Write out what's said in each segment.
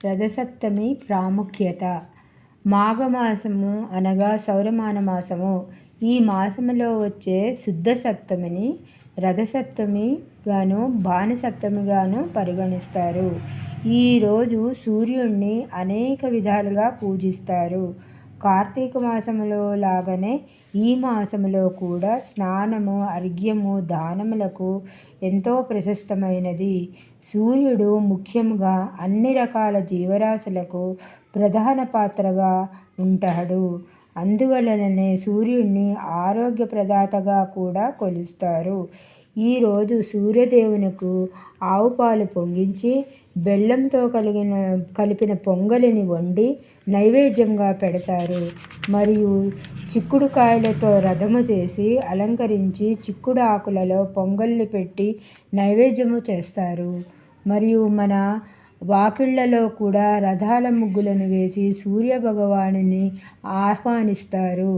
రథసప్తమి ప్రాముఖ్యత. మాఘమాసము అనగా సౌరమాన మాసము. ఈ మాసములో వచ్చే శుద్ధ సప్తమిని రథసప్తమి గాను భానుసప్తమి గాను పరిగణిస్తారు. ఈరోజు సూర్యుడిని అనేక విధాలుగా పూజిస్తారు. కార్తీక మాసములో లాగానే ఈ మాసములో కూడా స్నానము, అర్ఘ్యము, దానములకు ఎంతో ప్రశస్తమైనది. సూర్యుడు ముఖ్యంగా అన్ని రకాల జీవరాశులకు ప్రధాన పాత్రగా ఉంటాడు. అందువలననే సూర్యుడిని ఆరోగ్య ప్రదాతగా కూడా కొలుస్తారు. ఈరోజు సూర్యదేవునికి ఆవు పాలు పొంగించి బెల్లంతో కలిపిన పొంగలిని వండి నైవేద్యంగా పెడతారు. మరియు చిక్కుడు కాయలతో రథము చేసి అలంకరించి చిక్కుడు ఆకులలో పొంగల్ని పెట్టి నైవేద్యము చేస్తారు. మరియు మన వాకిళ్లలో కూడా రథాల ముగ్గులను వేసి సూర్యభగవానుని ఆహ్వానిస్తారు.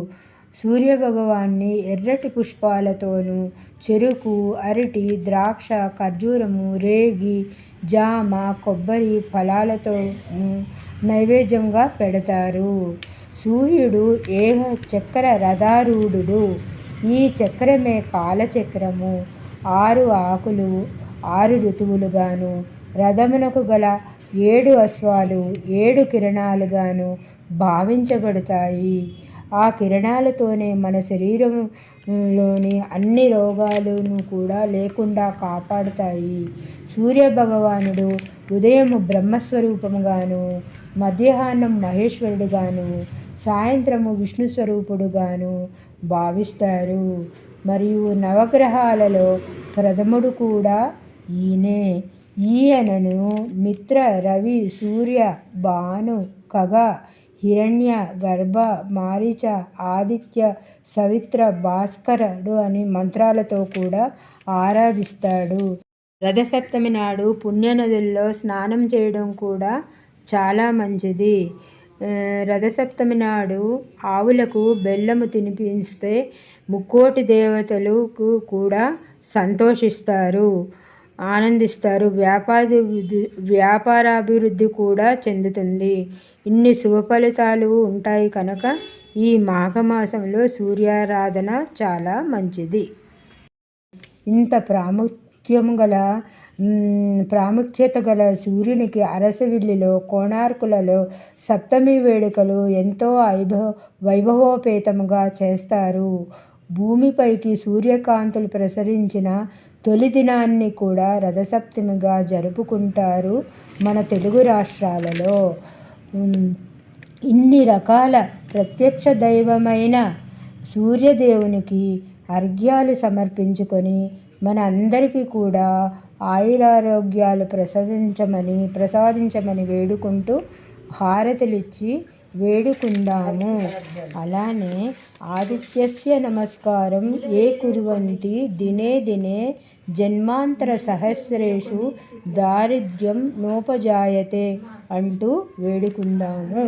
సూర్యభగవాన్ని ఎర్రటి పుష్పాలతోనూ, చెరుకు, అరటి, ద్రాక్ష, ఖర్జూరము, రేగి, జామ, కొబ్బరి ఫలాలతోనూ నైవేద్యంగా పెడతారు. సూర్యుడు ఏక చక్ర రథారూఢుడు. ఈ చక్రమే కాలచక్రము. 6 ఆకులు 6 ఋతువులుగాను, రథమునకు గల 7 అశ్వాలు 7 కిరణాలుగాను భావించబడతాయి. ఆ కిరణాలతోనే మన శరీరంలోని అన్ని రోగాలను కూడా లేకుండా కాపాడుతాయి. సూర్యభగవానుడు ఉదయము బ్రహ్మస్వరూపముగాను, మధ్యాహ్నం మహేశ్వరుడుగాను, సాయంత్రము విష్ణు స్వరూపుడుగాను భావిస్తారు. మరియు నవగ్రహాలలో ప్రథముడు కూడా ఈయనే. ఈయనను మిత్ర, రవి, సూర్య, భాను, ఖగ, హిరణ్య, గర్భ, మారీచ, ఆదిత్య, సవిత్ర, భాస్కరుడు అని మంత్రాలతో కూడా ఆరాధిస్తాడు. రథసప్తమి నాడు పుణ్యనదుల్లో స్నానం చేయడం కూడా చాలా మంచిది. రథసప్తమి నాడు ఆవులకు బెల్లము తినిపిస్తే ముక్కోటి దేవతలకు కూడా సంతోషిస్తారు, ఆనందిస్తారు. వ్యాపారాభివృద్ధి కూడా చెందుతుంది. ఇన్ని శుభ ఫలితాలు ఉంటాయి కనుక ఈ మాఘమాసంలో సూర్యారాధన చాలా మంచిది. ఇంత ప్రాముఖ్యత గల సూర్యునికి అరసవిల్లిలో, కోణార్కులలో సప్తమి వేడుకలు ఎంతో వైభవోపేతముగా చేస్తారు. భూమిపైకి సూర్యకాంతులు ప్రసరించిన తొలి దినాన్ని కూడా రథసప్తమిగా జరుపుకుంటారు మన తెలుగు రాష్ట్రాలలో. ఇన్ని రకాల ప్రత్యక్ష దైవమైన సూర్యదేవునికి అర్ఘ్యాలు సమర్పించుకొని మన అందరికీ కూడా ఆయురారోగ్యాలు ప్రసాదించమని వేడుకుంటూ హారతులిచ్చి వేడుకుందాము. అలానే ఆదిత్యస్య నమస్కారం ఏ కుర్వంతి దినే దినే జన్మాంతర సహస్రేషు దారిద్ర్యం నోపజాయతే అంటూ వేడుకుందాము.